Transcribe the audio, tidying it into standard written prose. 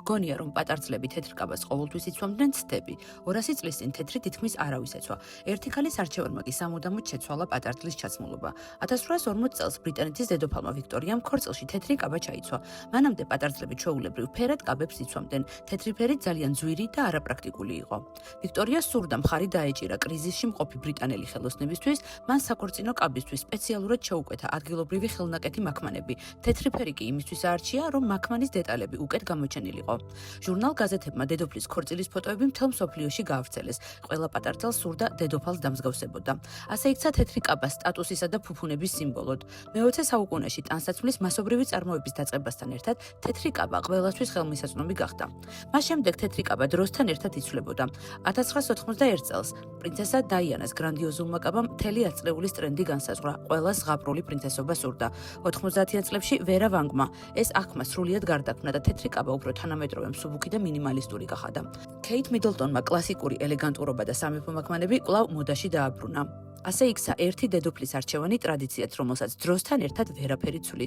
მგონია, რომ პატარძლები თეთრ კაბას ყოველთვის იცვამდნენ ცდები. 200 წლის წინ თეთრი თითქმის არავის ეცვა. ერთი ქალის არჩევანმა კი სამუდამოდ შეცვალა პატარძლის ჩაცმულობა. 1840 წელს ბრიტანეთის დედოფალმა ვიქტორიამ ქორწილში თეთრი კაბა ჩაიცვა. მანამდე პატარძლები ჩვეულებრივ ფერად კაბებს იცვამდნენ. თეთრი ფერი ძალიან ძვირი და არაპრაქტიკული იყო. ვიქტორია სურდა მხარი დაეჭირა კრიზისში მყოფი ბრიტანელი ხელოსნებისთვის, მან საქორწინო კაბისთვის სპეციალურად შეუკვეთა ადგილობრივი ხელნაკეთი მაქმანები. თეთრი ფერი კი იმისთვის აარჩია, რომ მაქმანის დეტალები უკეთ გამოჩენილიყო. ჟურნალ-გაზეთებმა დედოფლის ქორწილის ფოტოები მთელ მსოფლიოში გაავრცელეს. ყველა პატარძალს სურდა დედოფალს დამსგავსებოდა. ასე იქცა თეთრი კაბა სტატუსისა და ფუფუნების სიმბოლოდ. მე-20 საუკუნეში ტანსაცმლის მასობრივი წარმოების დაწყებასთან ერთად თეთრი კაბა ყველასთვის ხელმისაწვდომი გახდა. მას შემდეგ თეთრი კაბა დროსთან ერთად იცვლებოდა. 1991 წელს პრინცესა დაიანას გრანდიოზულმა კაბამ მთელი ათწლეულის ტრენდი განსაზღვრა. ყველას ზღაპრული პრინცესობა სურდა. 90-იან წლებში ვერა ვანგმა ეს აღქმა სრულიად გარდაქმნა და თეთრი კაბა უფრო თანამედროვე, მსუბუქი და მინიმალისტური გახადა. ქეით მიდლტონმა კლასიკური ელეგანტურობა და სამეფო მაქმანები კვლავ მოდაში დააბრუნა. ასე იქცა ერთი დედოფლის არჩევანი ტრადიციად, რომელსაც დროსთან ერთად ვერაფერი ცვლის.